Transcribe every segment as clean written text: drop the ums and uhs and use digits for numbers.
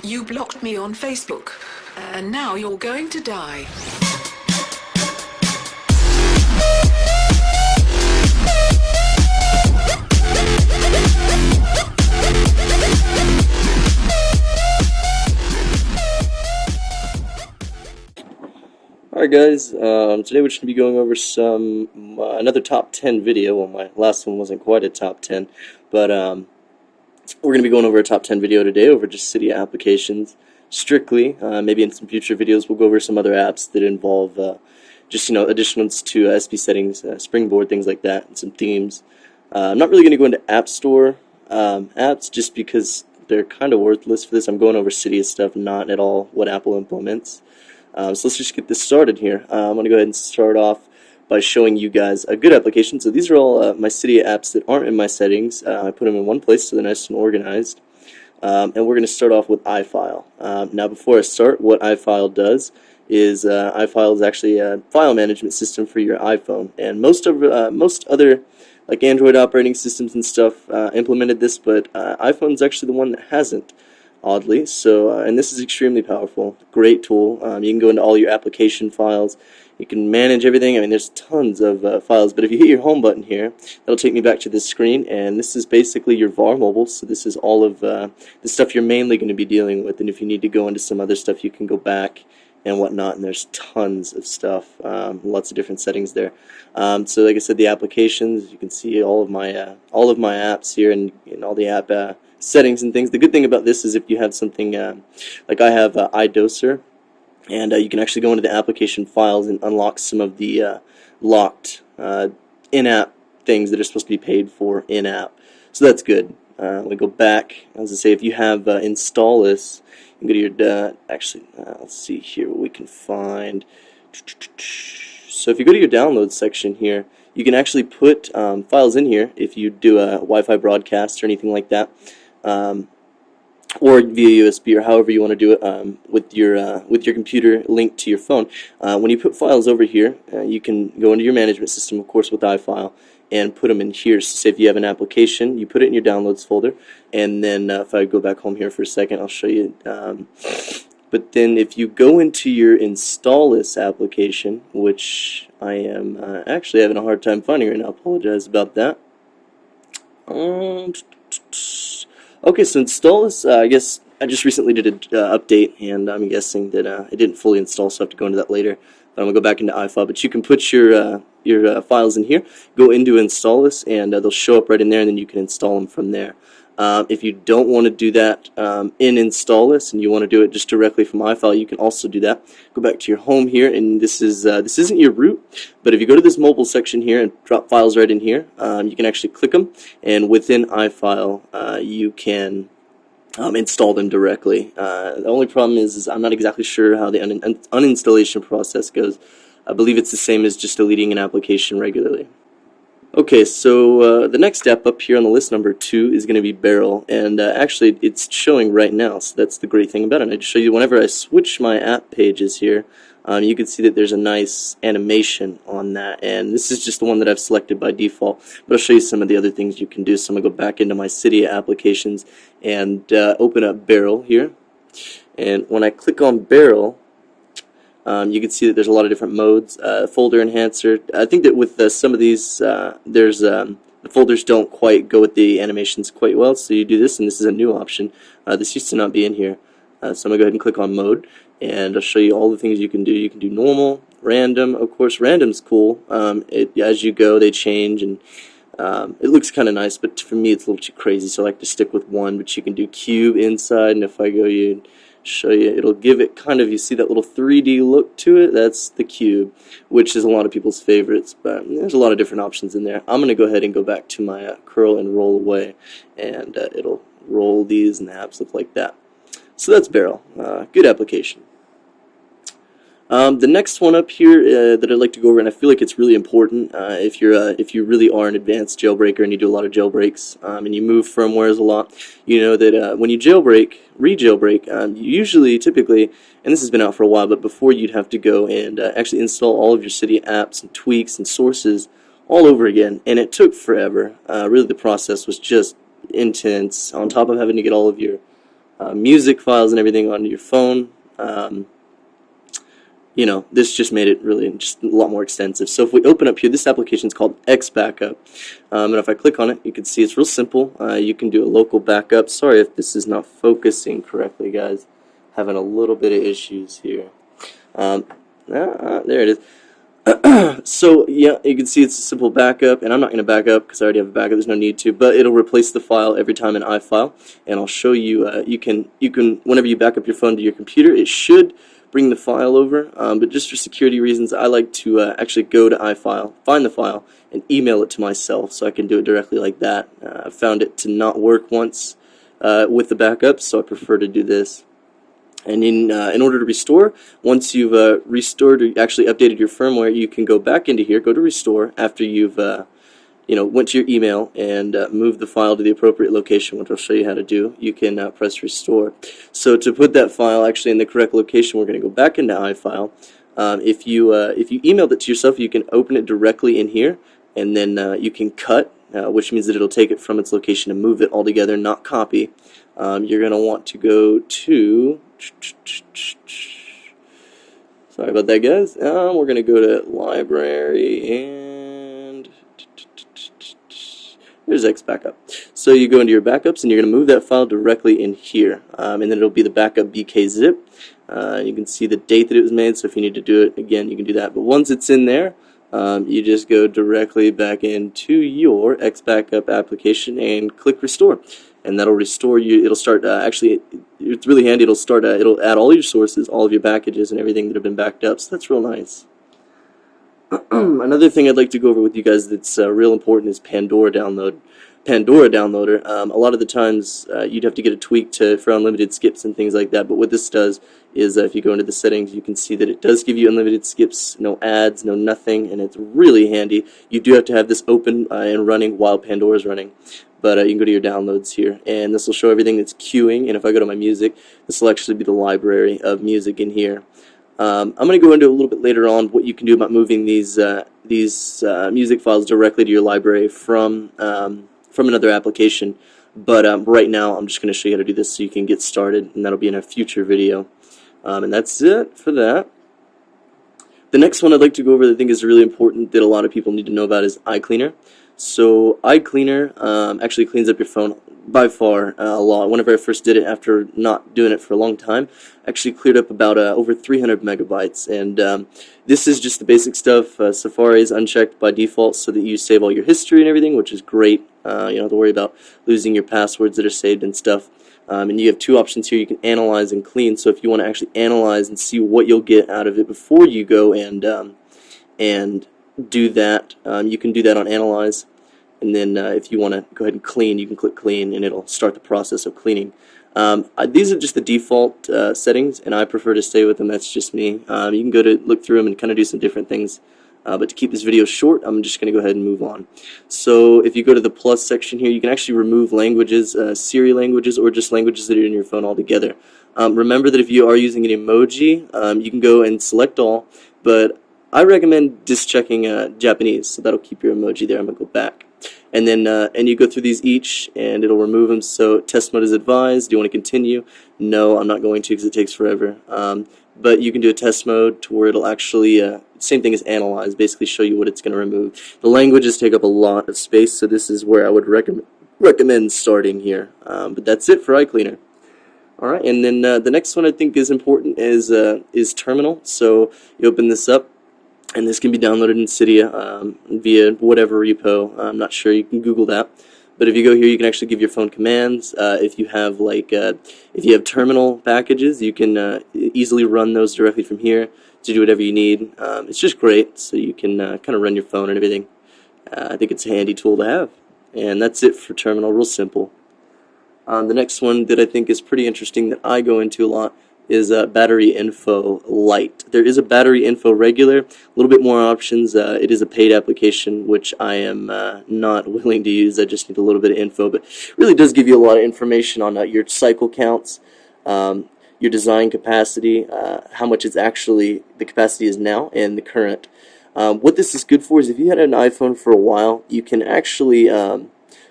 You blocked me on Facebook, and now you're going to die. Alright guys, today we're just going to be going over another top 10 video. Well, my last one wasn't quite a top 10, but we're going to be going over a top 10 video today over just Cydia applications strictly. Maybe in some future videos we'll go over some other apps that involve just, additions to SB settings, Springboard, things like that, and some themes. I'm not really going to go into App Store apps just because they're kind of worthless for this. I'm going over Cydia stuff, not at all what Apple implements. So let's just get this started here. I'm going to go ahead and start off by showing you guys a good application. So these are all my Cydia apps that aren't in my settings. I put them in one place so they're nice and organized. And we're going to start off with ifile. Now before I start, what ifile does is ifile is actually a file management system for your iPhone. And most other like Android operating systems and stuff implemented this, but iPhone's actually the one that hasn't. Oddly, so and this is extremely powerful, great tool. You can go into all your application files, you can manage everything. I mean, there's tons of files, but if you hit your home button here, that'll take me back to this screen, and this is basically your VAR mobile. So this is all of the stuff you're mainly going to be dealing with, and if you need to go into some other stuff, you can go back and whatnot, and there's tons of stuff, lots of different settings there. So like I said, the applications, you can see all of my apps here, and all the app settings and things. The good thing about this is if you have something like I have iDoser, and you can actually go into the application files and unlock some of the locked in-app things that are supposed to be paid for in-app. So that's good. We go back, as I say, if you have Installus, you can go to your let's see here what we can find. So if you go to your download section here, you can actually put files in here if you do a Wi-Fi broadcast or anything like that, or via USB, or however you want to do it with your computer linked to your phone. When you put files over here, you can go into your management system, of course, with iFile, and put them in here. So say if you have an application, you put it in your downloads folder, and then if I go back home here for a second, I'll show you. But then if you go into your Installus application, which I am actually having a hard time finding right now, I apologize about that. Okay, so Installus, I guess I just recently did an update, and I'm guessing that it didn't fully install, so I have to go into that later. But I'm going to go back into iFile, but you can put your files in here, go into Installus, and they'll show up right in there, and then you can install them from there. If you don't want to do that in Installus, and you want to do it just directly from iFile, you can also do that. Go back to your home here, and this isn't your root, but if you go to this mobile section here and drop files right in here, you can actually click them, and within iFile you can install them directly. The only problem is I'm not exactly sure how the uninstallation process goes. I believe it's the same as just deleting an application regularly. Okay, so the next app up here on the list, number 2, is going to be Barrel, and actually it's showing right now, so that's the great thing about it. I just show you whenever I switch my app pages here, you can see that there's a nice animation on that, and this is just the one that I've selected by default, but I'll show you some of the other things you can do. So I'm going to go back into my Cydia applications and open up Barrel here, and when I click on Barrel, you can see that there's a lot of different modes. Folder enhancer. I think that with some of these, the folders don't quite go with the animations quite well, so you do this, and this is a new option. This used to not be in here. So I'm going to go ahead and click on mode, and I'll show you all the things you can do. You can do normal, random. Of course, random's cool. As you go, they change, and it looks kind of nice, but for me it's a little too crazy, so I like to stick with one. But you can do cube inside, and if I go show you, it'll give it kind of, you see that little 3D look to it, that's the cube, which is a lot of people's favorites, but there's a lot of different options in there. I'm going to go ahead and go back to my curl and roll away, and it'll roll these, and the apps look like that. So that's Barrel. Good application. The next one up here that I'd like to go over, and I feel like it's really important if you really are an advanced jailbreaker and you do a lot of jailbreaks and you move firmwares a lot, you know that when you re-jailbreak, you typically, and this has been out for a while, but before you'd have to go and actually install all of your Cydia apps and tweaks and sources all over again, and it took forever. Really, the process was just intense, on top of having to get all of your music files and everything onto your phone. You know, this just made it really just a lot more extensive. So if we open up here, this application is called xbackup, and if I click on it, you can see it's real simple. You can do a local backup. Sorry if this is not focusing correctly, guys. Having a little bit of issues here. There it is. So yeah, you can see it's a simple backup, and I'm not going to back up because I already have a backup. There's no need to, but it'll replace the file every time in ifile, and I'll show you. You can whenever you back up your phone to your computer, it should bring the file over. But just for security reasons, I like to actually go to ifile, find the file, and email it to myself, so I can do it directly like that. I found it to not work once with the backup, so I prefer to do this. And in order to restore, once you've restored or actually updated your firmware, you can go back into here, go to restore after you've went to your email and moved the file to the appropriate location, which I'll show you how to do. You can press restore. So to put that file actually in the correct location, we're going to go back into ifile. If you emailed it to yourself, you can open it directly in here, and then you can cut, which means that it'll take it from its location and move it all together, not copy. You're going to want to go to, sorry about that, guys. We're going to go to library, and there's xbackup. So you go into your backups, and you're going to move that file directly in here, and then it'll be the backup bkzip. You can see the date that it was made, so if you need to do it again, you can do that. But once it's in there, you just go directly back into your xbackup application and click restore, and that'll restore you. It'll start actually, it's really handy. It'll add all your sources, all of your packages, and everything that have been backed up. So that's real nice. Another thing I'd like to go over with you guys that's real important is Pandora Downloader. A lot of the times you'd have to get a tweak for unlimited skips and things like that, but what this does is if you go into the settings, you can see that it does give you unlimited skips, no ads, no nothing, and it's really handy. You do have to have this open and running while Pandora's running, but you can go to your downloads here, and this will show everything that's queuing, and if I go to my music, this will actually be the library of music in here. I'm going to go into a little bit later on what you can do about moving these music files directly to your library from another application. But right now, I'm just going to show you how to do this so you can get started, and that'll be in a future video. And that's it for that. The next one I'd like to go over that I think is really important that a lot of people need to know about is icleaner. So icleaner actually cleans up your phone by far a lot. Whenever I first did it after not doing it for a long time, actually cleared up about over 300 megabytes. And this is just the basic stuff. Safari is unchecked by default so that you save all your history and everything, which is great. You don't have to worry about losing your passwords that are saved and stuff. And you have two options here. You can analyze and clean. So if you want to actually analyze and see what you'll get out of it before you go and do that, you can do that on analyze. And then if you want to go ahead and clean, you can click clean, and it'll start the process of cleaning. These are just the default settings, and I prefer to stay with them. That's just me. You can go to look through them and kind of do some different things. But to keep this video short, I'm just going to go ahead and move on. So if you go to the plus section here, you can actually remove languages, Siri languages, or just languages that are in your phone altogether. Remember that if you are using an emoji, you can go and select all, but I recommend just checking Japanese, so that'll keep your emoji there. I'm going to go back. And then and you go through these each, and it'll remove them. So test mode is advised. Do you want to continue? No, I'm not going to because it takes forever. But you can do a test mode to where it'll actually, same thing as analyze, basically show you what it's going to remove. The languages take up a lot of space, so this is where I would recommend starting here. But that's it for icleaner. All right, and then the next one I think is important is terminal. So you open this up, and this can be downloaded in Cydia via whatever repo. I'm not sure. You can Google that. But if you go here, you can actually give your phone commands. If you have if you have terminal packages, you can easily run those directly from here to do whatever you need. It's just great, so you can kind of run your phone and everything. I think it's a handy tool to have. And that's it for terminal. Real simple. The next one that I think is pretty interesting that I go into a lot is batteryinfo lite. There is a batteryinfo regular, a little bit more options. It is a paid application, which I am not willing to use. I just need a little bit of info, but it really does give you a lot of information on your cycle counts, your design capacity, how much it's actually, the capacity is now, and the current. What this is good for is if you had an iPhone for a while, you can actually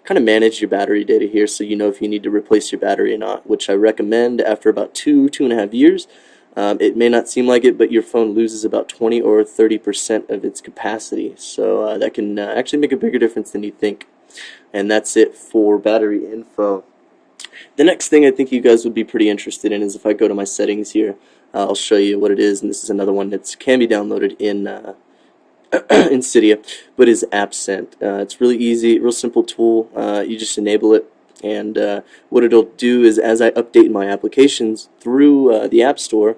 kind of manage your battery data here, so you know if you need to replace your battery or not, which I recommend after about 2.5 years. It may not seem like it, but your phone loses about 20 or 30% of its capacity, so that can actually make a bigger difference than you think. And that's it for battery info. The next thing I think you guys would be pretty interested in is if I go to my settings here, I'll show you what it is, and this is another one that can be downloaded in in Cydia, but is AppSent. It's really easy, real simple tool. You just enable it, and what it'll do is, as I update my applications through the App Store,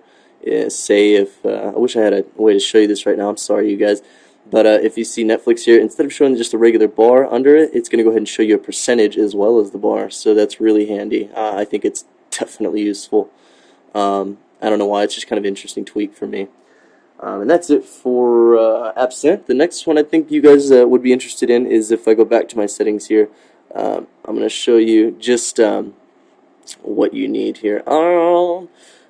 say if I wish I had a way to show you this right now. I'm sorry, you guys. But if you see Netflix here, instead of showing just a regular bar under it, it's going to go ahead and show you a percentage as well as the bar. So that's really handy. I think it's definitely useful. I don't know why. It's just kind of an interesting tweak for me. And that's it for AppSent. The next one I think you guys would be interested in is if I go back to my settings here. I'm going to show you just what you need here.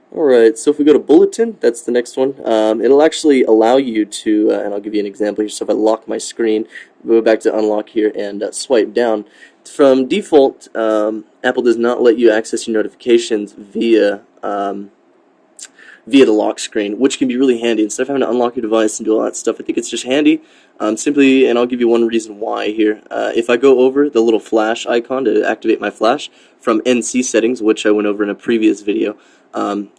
Alright, so if we go to Bulliten, that's the next one. It'll actually allow you to, and I'll give you an example here. So if I lock my screen, go back to unlock here and swipe down. From default, Apple does not let you access your notifications via the lock screen, which can be really handy. Instead of having to unlock your device and do all that stuff, I think it's just handy. Simply, and I'll give you one reason why here. If I go over the little flash icon to activate my flash from NC settings, which I went over in a previous video,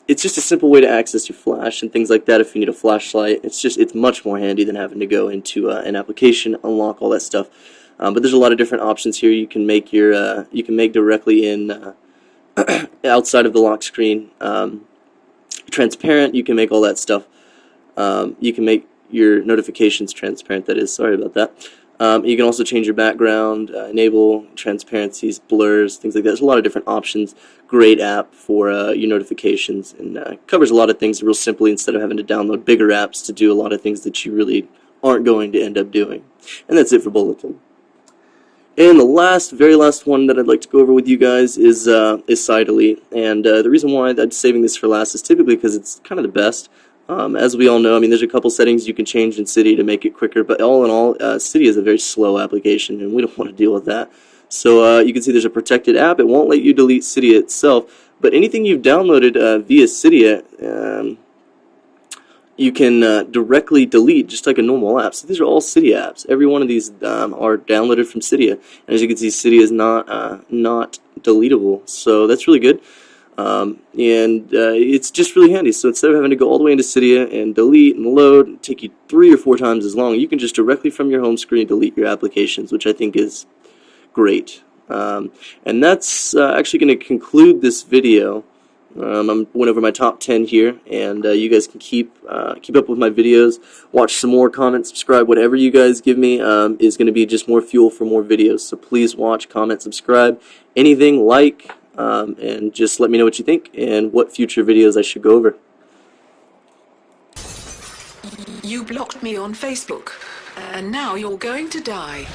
it's just a simple way to access your flash and things like that. If you need a flashlight, it's much more handy than having to go into an application, unlock all that stuff. But there's a lot of different options here. You can make your you can make directly in outside of the lock screen. Transparent, you can make all that stuff. You can make your notifications transparent, that is, sorry about that. You can also change your background, enable transparencies, blurs, things like that. There's a lot of different options. Great app for your notifications, and covers a lot of things real simply instead of having to download bigger apps to do a lot of things that you really aren't going to end up doing. And that's it for Bulliten. And the very last one that I'd like to go over with you guys is cydelete. And the reason why I'm saving this for last is typically because it's kind of the best. As we all know, I mean, there's a couple settings you can change in Cydia to make it quicker, but all in all, Cydia is a very slow application, and we don't want to deal with that. So you can see there's a protected app. It won't let you delete Cydia itself, but anything you've downloaded via Cydia, you can directly delete just like a normal app. So these are all Cydia apps. Every one of these are downloaded from Cydia. And as you can see, Cydia is not deletable. So that's really good. It's just really handy. So instead of having to go all the way into Cydia and delete and load, and take you 3 or 4 times as long, you can just directly from your home screen delete your applications, which I think is great. And that's actually going to conclude this video. I went over my top 10 here, and you guys can keep up with my videos, watch some more, comment, subscribe. Whatever you guys give me is going to be just more fuel for more videos. So please watch, comment, subscribe, anything, like, and just let me know what you think and what future videos I should go over. You blocked me on Facebook, and now you're going to die.